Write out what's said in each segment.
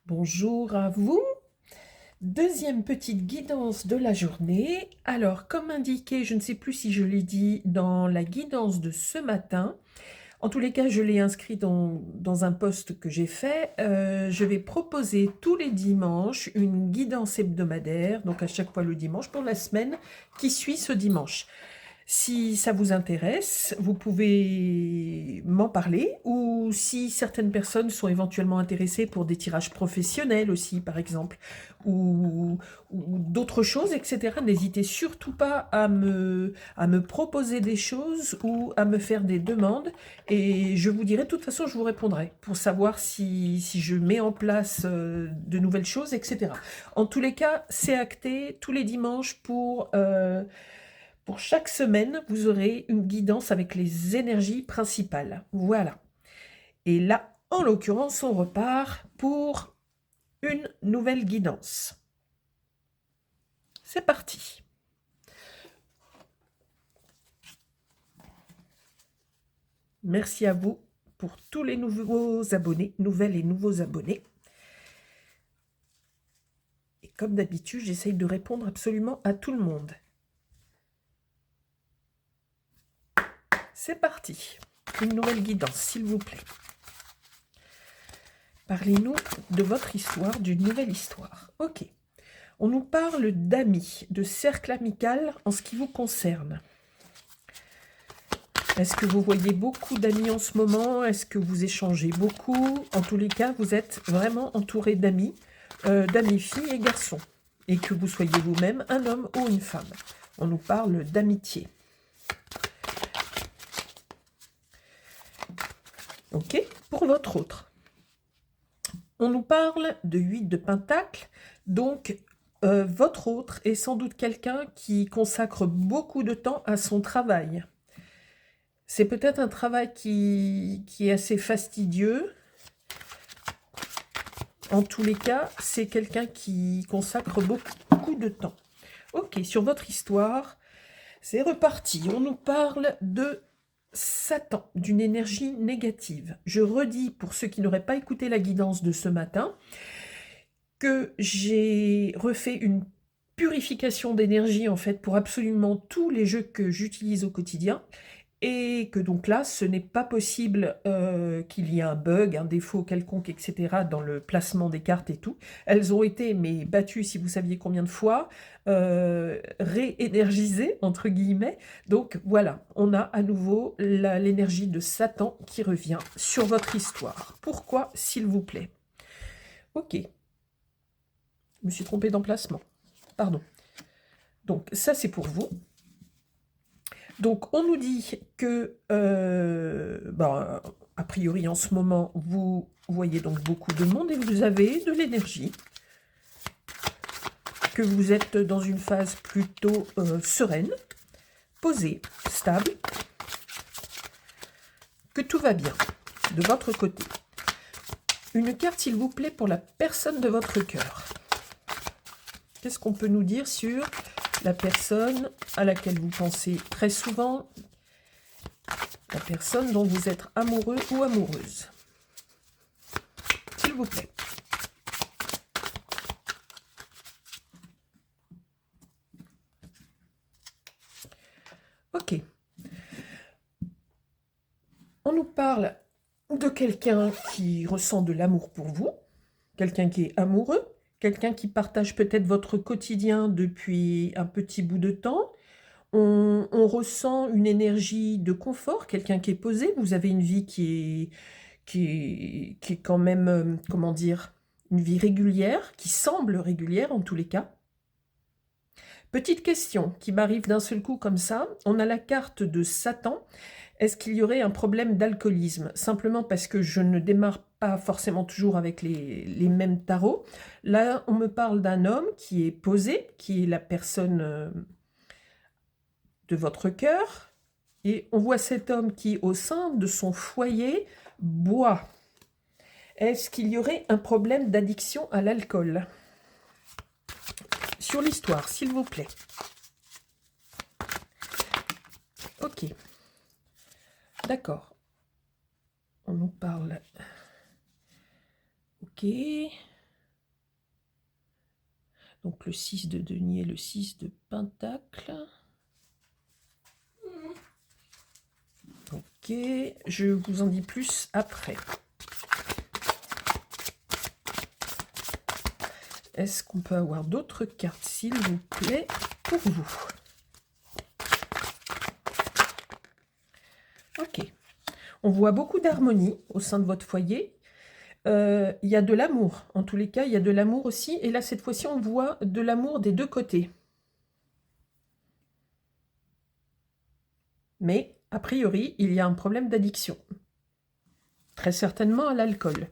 Bonjour à vous. Deuxième petite guidance de la journée. Alors, comme indiqué, je ne sais plus si je l'ai dit dans la guidance de ce matin. En tous les cas, je l'ai inscrit dans un post que j'ai fait. Je vais proposer tous les dimanches une guidance hebdomadaire, donc à chaque fois le dimanche, pour la semaine qui suit ce dimanche. Si ça vous intéresse, vous pouvez m'en parler, ou si certaines personnes sont éventuellement intéressées pour des tirages professionnels aussi, par exemple, ou d'autres choses, etc. N'hésitez surtout pas à me proposer des choses ou à me faire des demandes, et je vous dirai, de toute façon, je vous répondrai pour savoir si je mets en place de nouvelles choses, etc. En tous les cas, c'est acté tous les dimanches pour chaque semaine, vous aurez une guidance avec les énergies principales. Voilà. Et là, en l'occurrence, on repart pour une nouvelle guidance. C'est parti. Merci à vous pour tous les nouveaux abonnés, nouvelles et nouveaux abonnés. Et comme d'habitude, j'essaye de répondre absolument à tout le monde. C'est parti. Une nouvelle guidance, s'il vous plaît. Parlez-nous de votre histoire, d'une nouvelle histoire. Ok. On nous parle d'amis, de cercle amical en ce qui vous concerne. Est-ce que vous voyez beaucoup d'amis en ce moment? Est-ce que vous échangez beaucoup? En tous les cas, vous êtes vraiment entouré d'amis, d'amis filles et garçons. Et que vous soyez vous-même un homme ou une femme. On nous parle d'amitié. Ok, pour votre autre. On nous parle de 8 de Pentacle, donc votre autre est sans doute quelqu'un qui consacre beaucoup de temps à son travail. C'est peut-être un travail qui est assez fastidieux. En tous les cas, c'est quelqu'un qui consacre beaucoup de temps. Ok, sur votre histoire, c'est reparti. On nous parle de Satan, d'une énergie négative. Je redis, pour ceux qui n'auraient pas écouté la guidance de ce matin, que j'ai refait une purification d'énergie, en fait, pour absolument tous les jeux que j'utilise au quotidien. Et que donc là, ce n'est pas possible qu'il y ait un bug, un défaut quelconque, etc. dans le placement des cartes et tout. Elles ont été, mais battues, si vous saviez combien de fois, réénergisées, entre guillemets. Donc voilà, on a à nouveau l'énergie de Satan qui revient sur votre histoire. Pourquoi, s'il vous plaît? Ok, je me suis trompée d'emplacement. Pardon. Donc ça, c'est pour vous. Donc, on nous dit que, a priori, en ce moment, vous voyez donc beaucoup de monde et vous avez de l'énergie, que vous êtes dans une phase plutôt sereine, posée, stable, que tout va bien de votre côté. Une carte, s'il vous plaît, pour la personne de votre cœur. Qu'est-ce qu'on peut nous dire sur la personne à laquelle vous pensez très souvent, la personne dont vous êtes amoureux ou amoureuse? S'il vous plaît. Ok. On nous parle de quelqu'un qui ressent de l'amour pour vous, quelqu'un qui est amoureux, quelqu'un qui partage peut-être votre quotidien depuis un petit bout de temps. On ressent une énergie de confort, quelqu'un qui est posé. Vous avez une vie qui est quand même, comment dire, une vie régulière, qui semble régulière en tous les cas. Petite question qui m'arrive d'un seul coup comme ça. On a la carte de Satan. Est-ce qu'il y aurait un problème d'alcoolisme? Simplement parce que je ne démarre pas forcément toujours avec les mêmes tarots. Là, on me parle d'un homme qui est posé, qui est la personne de votre cœur. Et on voit cet homme qui, au sein de son foyer, boit. Est-ce qu'il y aurait un problème d'addiction à l'alcool? Sur l'histoire, s'il vous plaît. Ok. D'accord. On nous parle. Ok. Donc le 6 de denier, le 6 de pentacle. Ok, je vous en dis plus après. Est-ce qu'on peut avoir d'autres cartes, s'il vous plaît, pour vous? Ok. On voit beaucoup d'harmonie au sein de votre foyer. Il y a de l'amour. En tous les cas, il y a de l'amour aussi. Et là, cette fois-ci, on voit de l'amour des deux côtés. Mais, a priori, il y a un problème d'addiction. Très certainement à l'alcool.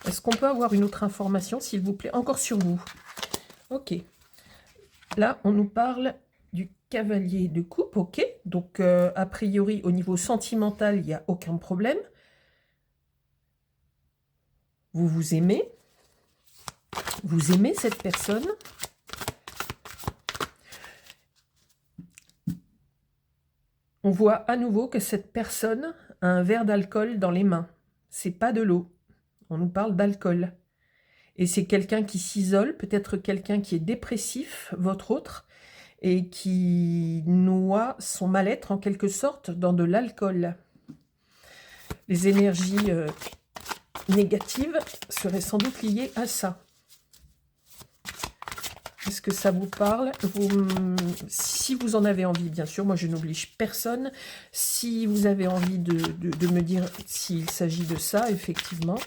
Est-ce qu'on peut avoir une autre information, s'il vous plaît? Encore sur vous. Ok. Là, on nous parle du cavalier de coupe, ok. Donc, a priori, au niveau sentimental, il n'y a aucun problème. Vous vous aimez. Vous aimez cette personne. On voit à nouveau que cette personne a un verre d'alcool dans les mains. C'est pas de l'eau. On nous parle d'alcool. Et c'est quelqu'un qui s'isole, peut-être quelqu'un qui est dépressif, votre autre, et qui noie son mal-être en quelque sorte dans de l'alcool. Les énergies négatives seraient sans doute liées à ça. Est-ce que ça vous parle? Si vous en avez envie, bien sûr, moi je n'oblige personne. Si vous avez envie de me dire s'il s'agit de ça, effectivement,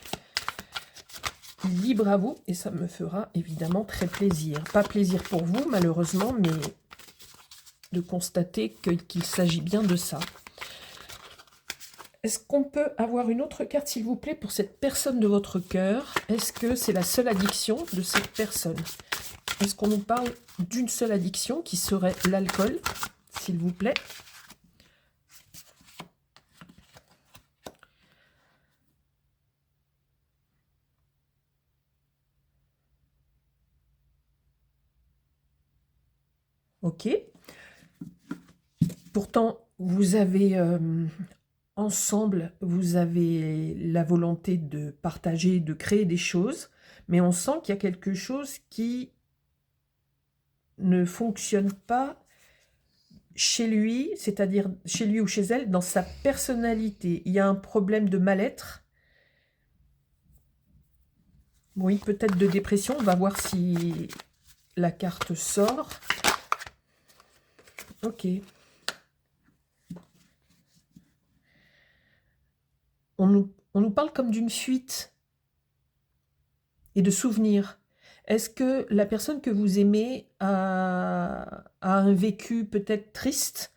libre à vous, et ça me fera évidemment très plaisir. Pas plaisir pour vous, malheureusement, mais de constater qu'il s'agit bien de ça. Est-ce qu'on peut avoir une autre carte, s'il vous plaît, pour cette personne de votre cœur? Est-ce que c'est la seule addiction de cette personne? Est-ce qu'on nous parle d'une seule addiction qui serait l'alcool, s'il vous plaît? Ok. Pourtant, vous avez ensemble, vous avez la volonté de partager, de créer des choses, mais on sent qu'il y a quelque chose qui ne fonctionne pas chez lui, c'est-à-dire chez lui ou chez elle, dans sa personnalité. Il y a un problème de mal-être. Oui, peut-être de dépression. On va voir si la carte sort. Ok. On nous parle comme d'une fuite et de souvenirs. Est-ce que la personne que vous aimez a un vécu peut-être triste,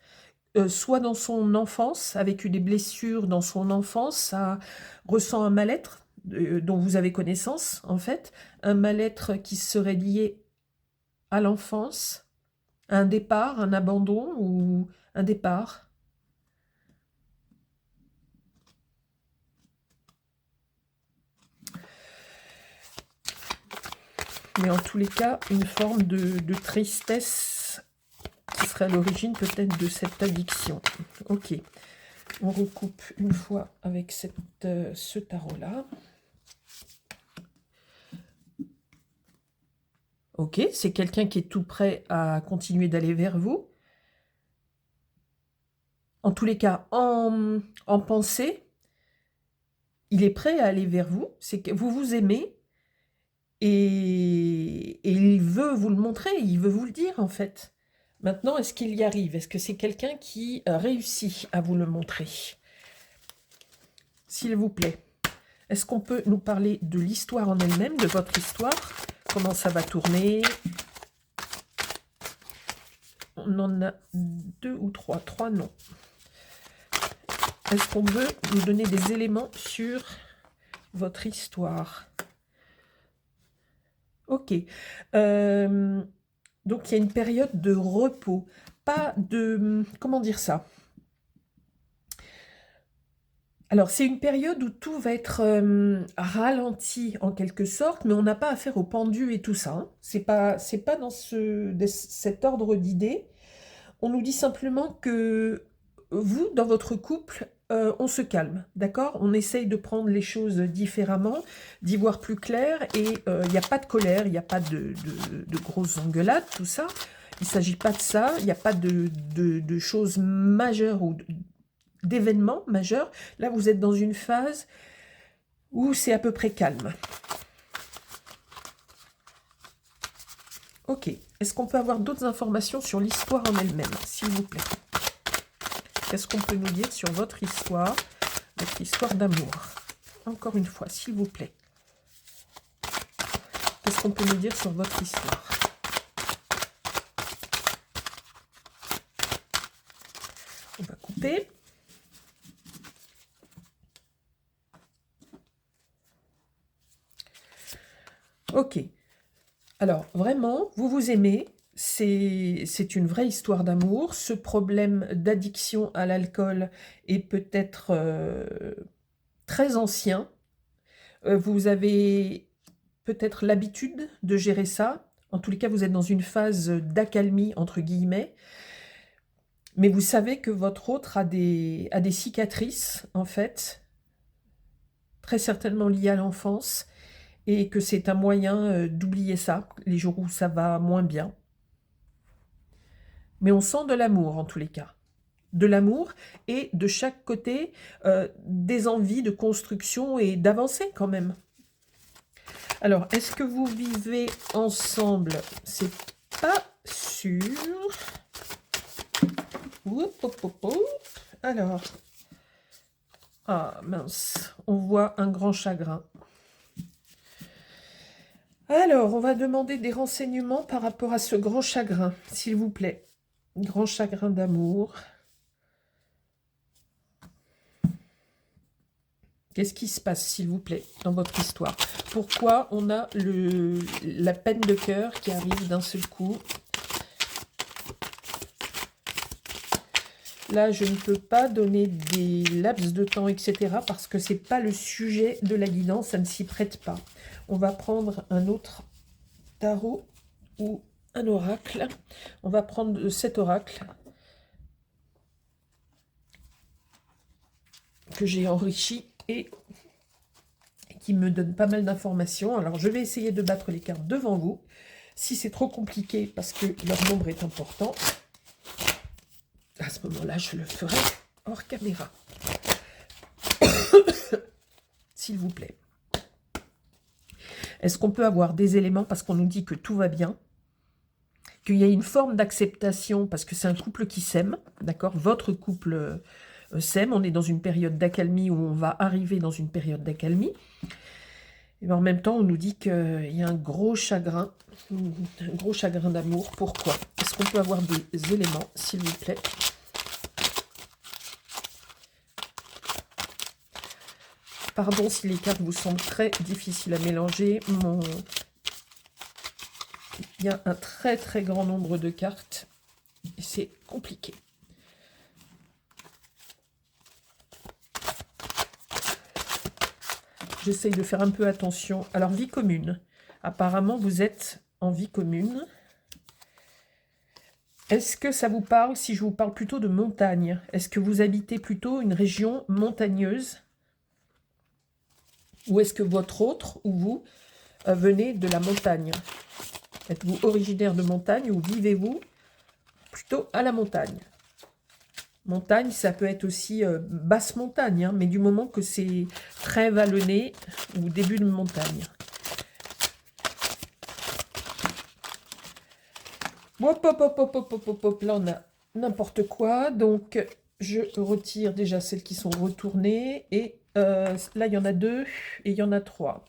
soit dans son enfance, a vécu des blessures dans son enfance, ressent un mal-être dont vous avez connaissance, en fait, un mal-être qui serait lié à l'enfance, un départ, un abandon ou un départ? Mais en tous les cas, une forme de tristesse qui serait à l'origine peut-être de cette addiction. Ok, on recoupe une fois avec ce tarot-là. Ok, c'est quelqu'un qui est tout prêt à continuer d'aller vers vous. En tous les cas, en pensée, il est prêt à aller vers vous. C'est que vous vous aimez et il veut vous le montrer, il veut vous le dire en fait. Maintenant, est-ce qu'il y arrive? Est-ce que c'est quelqu'un qui réussit à vous le montrer? S'il vous plaît. Est-ce qu'on peut nous parler de l'histoire en elle-même, de votre histoire? Comment ça va tourner? On en a 2 ou 3. 3, non. Est-ce qu'on veut nous donner des éléments sur votre histoire? Ok. Donc, il y a une période de repos. Pas de... Comment dire ça? Alors, c'est une période où tout va être ralenti en quelque sorte, mais on n'a pas affaire au pendu et tout ça. Hein. C'est pas dans cet ordre d'idées. On nous dit simplement que vous, dans votre couple, on se calme, d'accord? On essaye de prendre les choses différemment, d'y voir plus clair, et il n'y a pas de colère, il n'y a pas de grosses engueulades, tout ça. Il ne s'agit pas de ça, il n'y a pas de choses majeures ou d'événements majeurs. Là, vous êtes dans une phase où c'est à peu près calme. Ok. Est-ce qu'on peut avoir d'autres informations sur l'histoire en elle-même, s'il vous plaît? Qu'est-ce qu'on peut nous dire sur votre histoire d'amour? Encore une fois, s'il vous plaît. Qu'est-ce qu'on peut nous dire sur votre histoire? On va couper. Ok. Alors, vraiment, vous vous aimez. C'est une vraie histoire d'amour. Ce problème d'addiction à l'alcool est peut-être très ancien. Vous avez peut-être l'habitude de gérer ça. En tous les cas, vous êtes dans une phase d'accalmie, entre guillemets. Mais vous savez que votre autre a des cicatrices, en fait, très certainement liées à l'enfance, et que c'est un moyen d'oublier ça, les jours où ça va moins bien. Mais on sent de l'amour, en tous les cas. De l'amour, et de chaque côté, des envies de construction et d'avancer quand même. Alors, est-ce que vous vivez ensemble? C'est pas sûr. Oup, oup, oup, oup. Alors, ah mince, on voit un grand chagrin. Alors, on va demander des renseignements par rapport à ce grand chagrin, s'il vous plaît. Grand chagrin d'amour. Qu'est-ce qui se passe, s'il vous plaît, dans votre histoire? Pourquoi on a la peine de cœur qui arrive d'un seul coup? Là, je ne peux pas donner des laps de temps, etc. parce que ce n'est pas le sujet de la guidance, ça ne s'y prête pas. On va prendre un autre tarot ou un oracle. On va prendre cet oracle que j'ai enrichi et qui me donne pas mal d'informations. Alors, je vais essayer de battre les cartes devant vous. Si c'est trop compliqué, parce que leur nombre est important, à ce moment-là, je le ferai hors caméra. S'il vous plaît. Est-ce qu'on peut avoir des éléments, parce qu'on nous dit que tout va bien, qu'il y a une forme d'acceptation, parce que c'est un couple qui s'aime, d'accord? Votre couple s'aime, on est dans une période d'accalmie, où on va arriver dans une période d'accalmie. Et en même temps, on nous dit qu'il y a un gros chagrin d'amour. Pourquoi? Est-ce qu'on peut avoir des éléments, s'il vous plaît? Pardon si les cartes vous semblent très difficiles à mélanger. Il y a un très très grand nombre de cartes et c'est compliqué. J'essaye de faire un peu attention. Alors, vie commune. Apparemment, vous êtes en vie commune. Est-ce que ça vous parle si je vous parle plutôt de montagne? Est-ce que vous habitez plutôt une région montagneuse? Ou est-ce que votre autre ou vous venez de la montagne? Êtes-vous originaire de montagne ou vivez-vous plutôt à la montagne? Montagne, ça peut être aussi basse montagne, hein, mais du moment que c'est très vallonné ou début de montagne. Hop, hop, hop, hop, hop, hop, hop, là on a n'importe quoi, donc je retire déjà celles qui sont retournées, et là il y en a 2 et il y en a 3.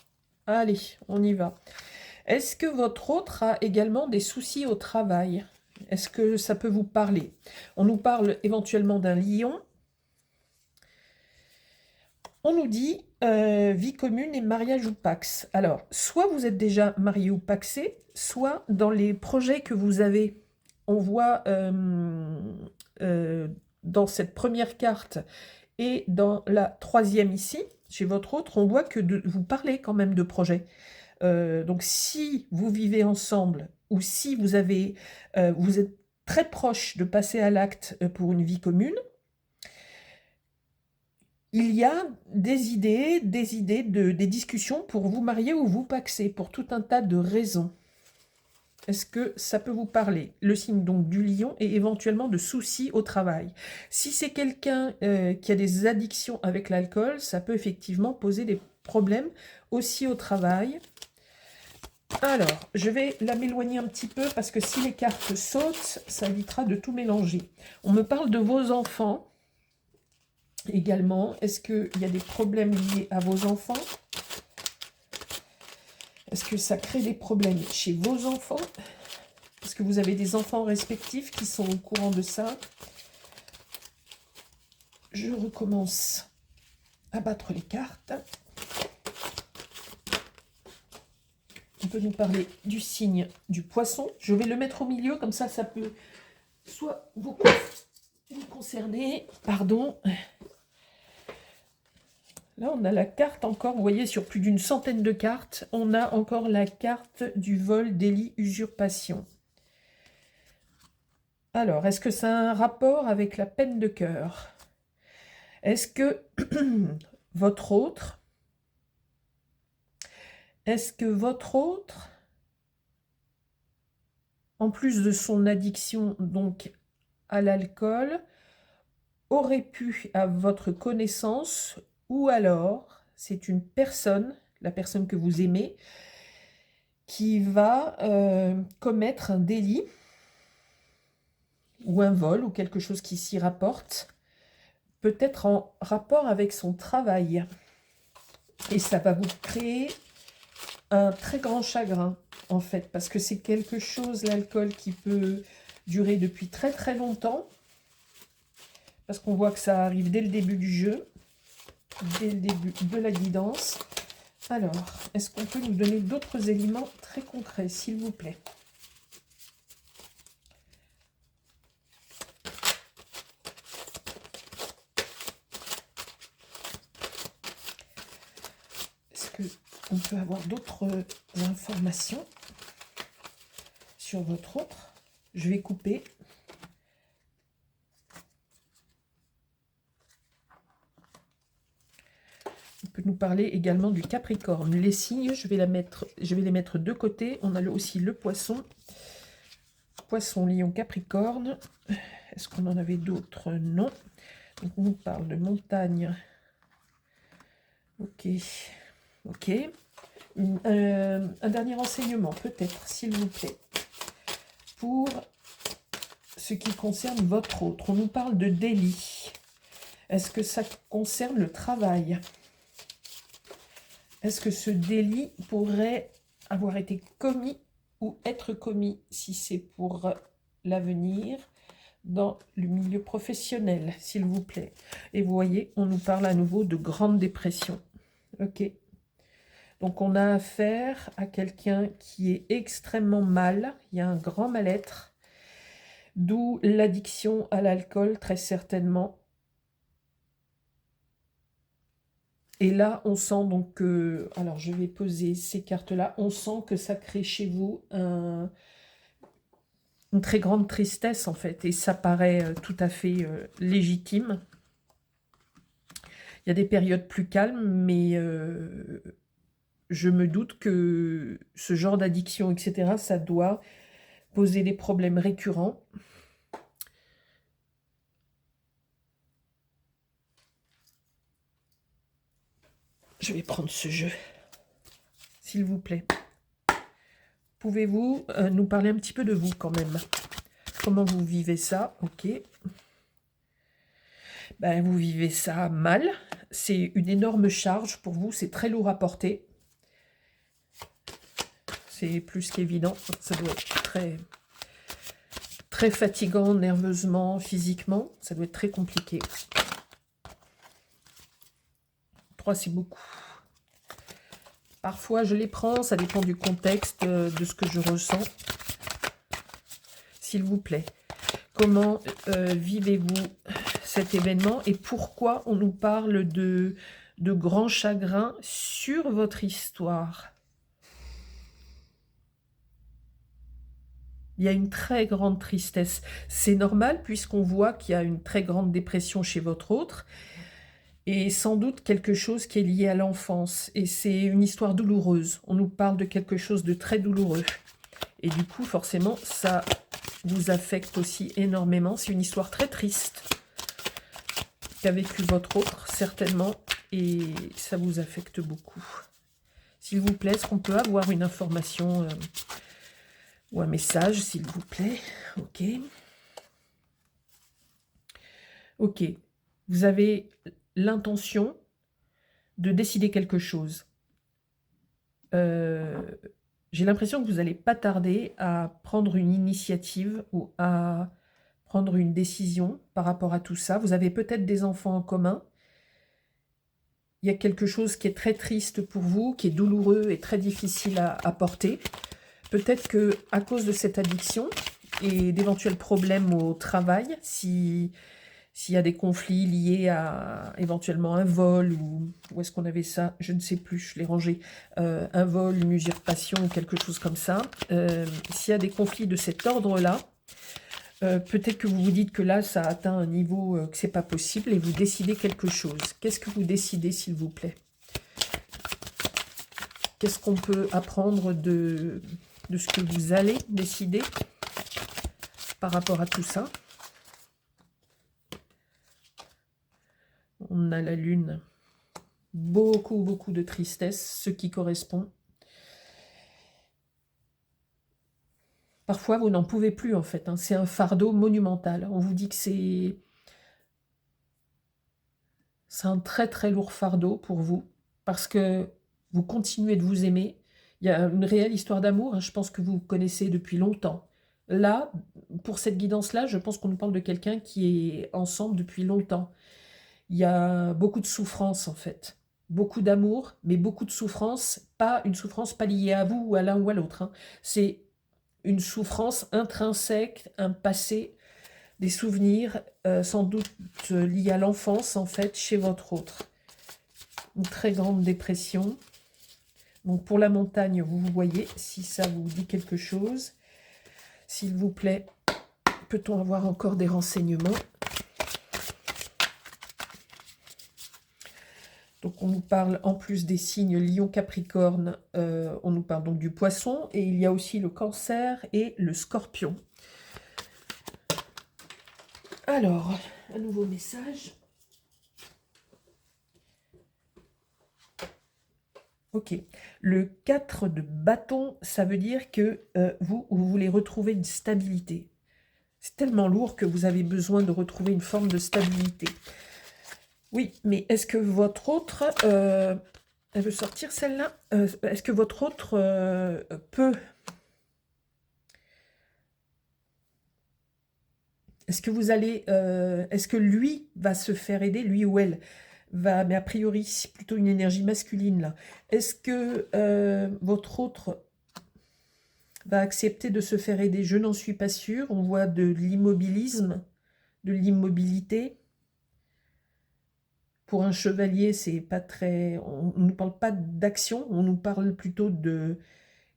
Allez, on y va. Est-ce que votre autre a également des soucis au travail? Est-ce que ça peut vous parler? On nous parle éventuellement d'un lion. On nous dit vie commune et mariage ou pax. Alors, soit vous êtes déjà marié ou paxé, soit dans les projets que vous avez, on voit dans cette première carte et dans la troisième ici, chez votre autre, on voit que vous parlez quand même de projets. Donc, si vous vivez ensemble ou si vous vous êtes très proche de passer à l'acte pour une vie commune, il y a des des discussions pour vous marier ou vous paxer, pour tout un tas de raisons. Est-ce que ça peut vous parler? Le signe donc du lion et éventuellement de soucis au travail. Si c'est quelqu'un qui a des addictions avec l'alcool, ça peut effectivement poser des problèmes aussi au travail. Alors, je vais m'éloigner un petit peu parce que si les cartes sautent, ça évitera de tout mélanger. On me parle de vos enfants également. Est-ce qu'il y a des problèmes liés à vos enfants? Est-ce que ça crée des problèmes chez vos enfants? Est-ce que vous avez des enfants respectifs qui sont au courant de ça? Je recommence à battre les cartes. On peut nous parler du signe du poisson. Je vais le mettre au milieu, comme ça peut soit vous concerner. Pardon. Là, on a la carte encore, vous voyez, sur plus d'une centaine de cartes, on a encore la carte du vol, délit, usurpation. Alors, est-ce que ça a un rapport avec la peine de cœur? Est-ce que votre autre, en plus de son addiction donc à l'alcool, aurait pu, à votre connaissance, ou alors c'est une personne, la personne que vous aimez, qui va commettre un délit ou un vol ou quelque chose qui s'y rapporte, peut-être en rapport avec son travail. Et ça va vous créer un très grand chagrin, en fait, parce que c'est quelque chose, l'alcool, qui peut durer depuis très très longtemps, parce qu'on voit que ça arrive dès le début du jeu, dès le début de la guidance. Alors, est-ce qu'on peut nous donner d'autres éléments très concrets, s'il vous plaît? Est-ce qu'on peut avoir d'autres informations sur votre autre? Je vais couper. On peut nous parler également du Capricorne. Les signes, je vais les mettre de côté. On a aussi le poisson. Poisson, lion, Capricorne. Est-ce qu'on en avait d'autres? Non. Donc on nous parle de montagne. Ok. Ok. Un dernier renseignement, peut-être, s'il vous plaît. Pour ce qui concerne votre autre, on nous parle de délit. Est-ce que ça concerne le travail? Est-ce que ce délit pourrait avoir été commis ou être commis, si c'est pour l'avenir, dans le milieu professionnel, s'il vous plaît? Et vous voyez, on nous parle à nouveau de grande dépression. Ok. Donc on a affaire à quelqu'un qui est extrêmement mal. Il y a un grand mal-être, d'où l'addiction à l'alcool, très certainement. Et là, on sent donc que, alors je vais poser ces cartes-là, on sent que ça crée chez vous une très grande tristesse en fait, et ça paraît tout à fait légitime. Il y a des périodes plus calmes, mais je me doute que ce genre d'addiction, etc., ça doit poser des problèmes récurrents. Je vais prendre ce jeu, s'il vous plaît. Pouvez-vous nous parler un petit peu de vous quand même? Comment vous vivez ça? Ok. Ben, vous vivez ça mal. C'est une énorme charge pour vous. C'est très lourd à porter. C'est plus qu'évident. Ça doit être très, très fatigant, nerveusement, physiquement. Ça doit être très compliqué. 3, c'est beaucoup. Parfois, je les prends. Ça dépend du contexte, de ce que je ressens. S'il vous plaît, comment vivez-vous cet événement et pourquoi on nous parle de grands chagrins sur votre histoire? Il y a une très grande tristesse. C'est normal puisqu'on voit qu'il y a une très grande dépression chez votre autre. Et sans doute quelque chose qui est lié à l'enfance. Et c'est une histoire douloureuse. On nous parle de quelque chose de très douloureux. Et du coup, forcément, ça vous affecte aussi énormément. C'est une histoire très triste qu'a vécu votre autre, certainement. Et ça vous affecte beaucoup. S'il vous plaît, est-ce qu'on peut avoir une information ou un message, s'il vous plaît? Ok. Ok. Vous avez l'intention de décider quelque chose. J'ai l'impression que vous n'allez pas tarder à prendre une initiative ou à prendre une décision par rapport à tout ça. Vous avez peut-être des enfants en commun. Il y a quelque chose qui est très triste pour vous, qui est douloureux et très difficile à porter. Peut-être que à cause de cette addiction et d'éventuels problèmes au travail, s'il y a des conflits liés à éventuellement un vol, ou où est-ce qu'on avait ça? Je ne sais plus, je l'ai rangé. Un vol, une usurpation ou quelque chose comme ça. S'il y a des conflits de cet ordre-là, peut-être que vous vous dites que là, ça a atteint un niveau que c'est pas possible et vous décidez quelque chose. Qu'est-ce que vous décidez, s'il vous plaît? Qu'est-ce qu'on peut apprendre de ce que vous allez décider par rapport à tout ça? On a la lune. Beaucoup, beaucoup de tristesse, ce qui correspond. Parfois, vous n'en pouvez plus, en fait. Hein. C'est un fardeau monumental. On vous dit que c'est un très, très lourd fardeau pour vous, parce que vous continuez de vous aimer. Il y a une réelle histoire d'amour, hein, je pense que vous connaissez depuis longtemps. Là, pour cette guidance-là, je pense qu'on nous parle de quelqu'un qui est ensemble depuis longtemps. Il y a beaucoup de souffrance, en fait. Beaucoup d'amour, mais beaucoup de souffrance. Pas une souffrance pas liée à vous ou à l'un ou à l'autre. Hein. C'est une souffrance intrinsèque, un passé, des souvenirs, sans doute liés à l'enfance, en fait, chez votre autre. Une très grande dépression. Donc, pour la montagne, vous voyez, si ça vous dit quelque chose. S'il vous plaît, peut-on avoir encore des renseignements? Donc, on nous parle, en plus des signes Lion, Capricorne, on nous parle donc du Poisson, et il y a aussi le Cancer et le Scorpion. Alors, un nouveau message. Ok. Le 4 de bâton, ça veut dire que vous voulez retrouver une stabilité. C'est tellement lourd que vous avez besoin de retrouver une forme de stabilité. Oui, mais est-ce que votre autre... elle veut sortir celle-là? Est-ce que votre autre peut... Est-ce que vous allez... est-ce que lui va se faire aider, lui ou elle va... Mais a priori, c'est plutôt une énergie masculine, là. Est-ce que votre autre va accepter de se faire aider? Je n'en suis pas sûre. On voit de l'immobilisme, de l'immobilité. Pour un chevalier, c'est pas très... On ne nous parle pas d'action, on nous parle plutôt de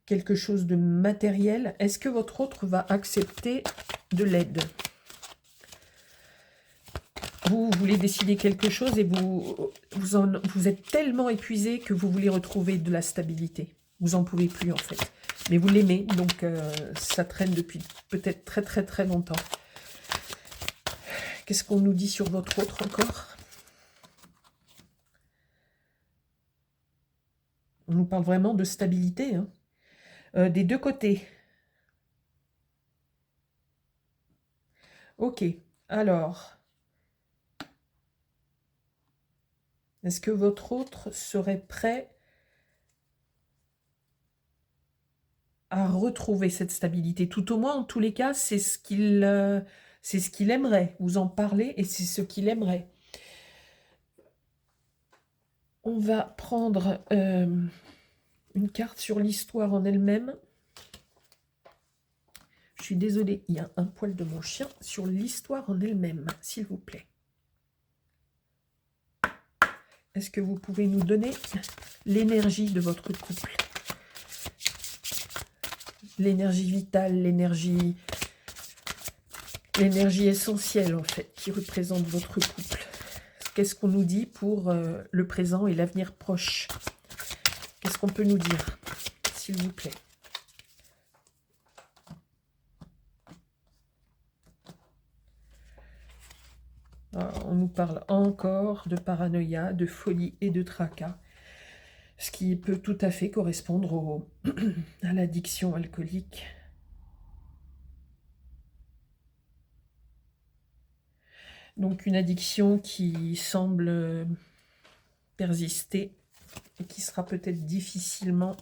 quelque chose de matériel. Est-ce que votre autre va accepter de l'aide? Vous voulez décider quelque chose et vous êtes tellement épuisé que vous voulez retrouver de la stabilité. Vous n'en pouvez plus, en fait. Mais vous l'aimez, donc ça traîne depuis peut-être très, très, très longtemps. Qu'est-ce qu'on nous dit sur votre autre encore? On nous parle vraiment de stabilité, hein. Des deux côtés. Ok, alors... Est-ce que votre autre serait prêt à retrouver cette stabilité? Tout au moins, en tous les cas, c'est ce qu'il aimerait. Vous en parlez et c'est ce qu'il aimerait. On va prendre une carte sur l'histoire en elle-même. Je suis désolée, il y a un poil de mon chien sur l'histoire en elle-même, s'il vous plaît. Est-ce que vous pouvez nous donner l'énergie de votre couple? L'énergie vitale, l'énergie essentielle, en fait, qui représente votre couple. qu'est-ce qu'on nous dit pour le présent et l'avenir proche? Qu'est-ce qu'on peut nous dire, s'il vous plaît? On nous parle encore de paranoïa, de folie et de tracas, ce qui peut tout à fait correspondre à l'addiction alcoolique. Donc une addiction qui semble persister et qui sera peut-être difficilement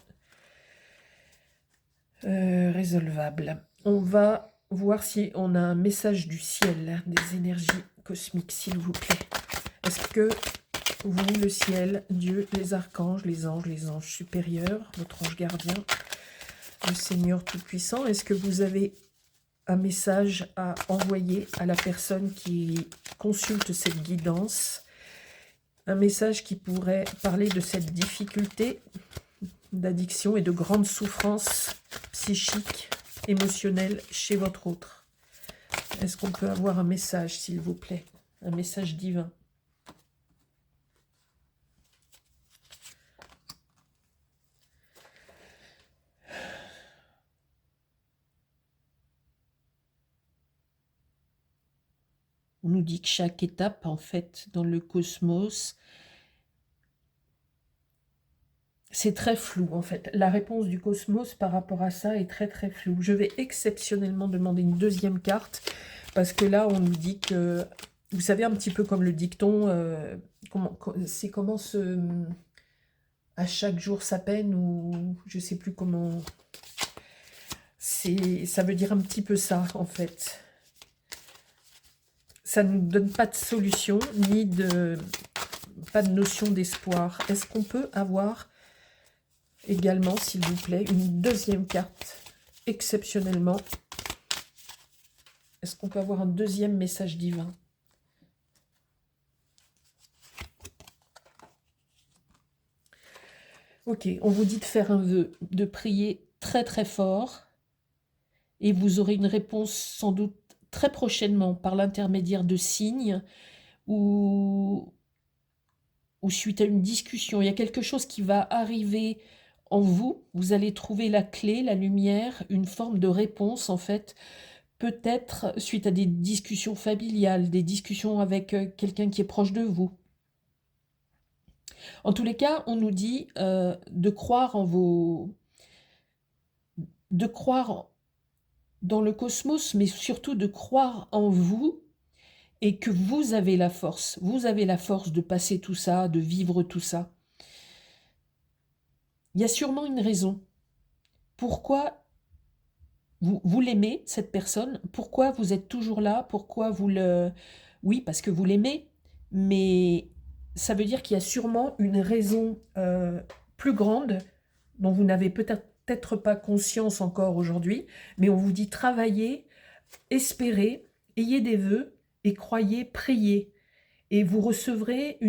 résolvable. On va voir si on a un message du ciel, des énergies cosmiques, s'il vous plaît. Est-ce que vous, le ciel, Dieu, les archanges, les anges supérieurs, votre ange gardien, le Seigneur Tout-Puissant, est-ce que vous avez un message à envoyer à la personne qui consulte cette guidance, un message qui pourrait parler de cette difficulté d'addiction et de grande souffrance psychique, émotionnelle chez votre autre? Est-ce qu'on peut avoir un message, s'il vous plaît, un message divin? On nous dit que chaque étape, en fait, dans le cosmos, c'est très flou, en fait. La réponse du cosmos par rapport à ça est très, très floue. Je vais exceptionnellement demander une deuxième carte, parce que là, on nous dit que, vous savez, un petit peu comme le dicton, c'est comment à chaque jour sa peine, ou je sais plus comment... Ça veut dire un petit peu ça, en fait. Ça ne nous donne pas de solution, ni pas de notion d'espoir. Est-ce qu'on peut avoir également, s'il vous plaît, une deuxième carte, exceptionnellement? Est-ce qu'on peut avoir un deuxième message divin? Ok, on vous dit de faire un vœu, de prier très très fort, et vous aurez une réponse sans doute très prochainement par l'intermédiaire de signes ou suite à une discussion. Il y a quelque chose qui va arriver en vous, vous allez trouver la clé, la lumière, une forme de réponse en fait, peut-être suite à des discussions familiales, des discussions avec quelqu'un qui est proche de vous. En tous les cas, on nous dit de croire de croire dans le cosmos, mais surtout de croire en vous, et que vous avez la force de passer tout ça, de vivre tout ça. Il y a sûrement une raison. Pourquoi vous l'aimez, cette personne? Pourquoi vous êtes toujours là? Pourquoi vous le... Oui, parce que vous l'aimez, mais ça veut dire qu'il y a sûrement une raison plus grande dont vous n'avez peut-être pas conscience encore aujourd'hui, mais on vous dit travaillez, espérez, ayez des vœux et croyez, priez. Et vous recevrez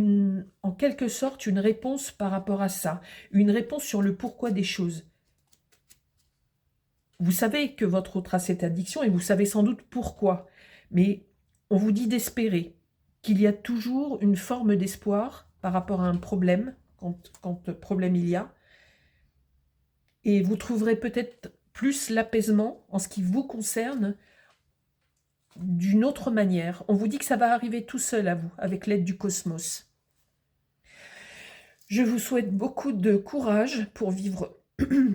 en quelque sorte une réponse par rapport à ça, une réponse sur le pourquoi des choses. Vous savez que votre autre a cette addiction et vous savez sans doute pourquoi, mais on vous dit d'espérer, qu'il y a toujours une forme d'espoir par rapport à un problème, quand problème il y a, et vous trouverez peut-être plus l'apaisement en ce qui vous concerne d'une autre manière. On vous dit que ça va arriver tout seul à vous, avec l'aide du cosmos. Je vous souhaite beaucoup de courage pour vivre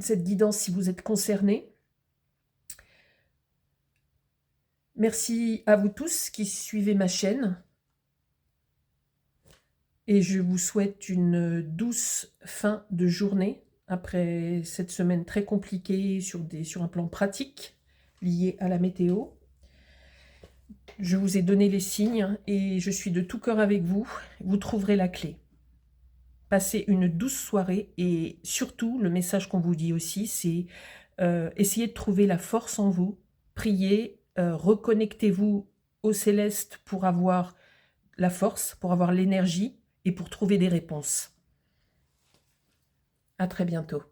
cette guidance si vous êtes concerné. Merci à vous tous qui suivez ma chaîne. Et je vous souhaite une douce fin de journée après cette semaine très compliquée sur un plan pratique lié à la météo. Je vous ai donné les signes et je suis de tout cœur avec vous. Vous trouverez la clé. Passez une douce soirée et surtout, le message qu'on vous dit aussi, c'est essayez de trouver la force en vous, priez, reconnectez-vous au céleste pour avoir la force, pour avoir l'énergie et pour trouver des réponses. À très bientôt.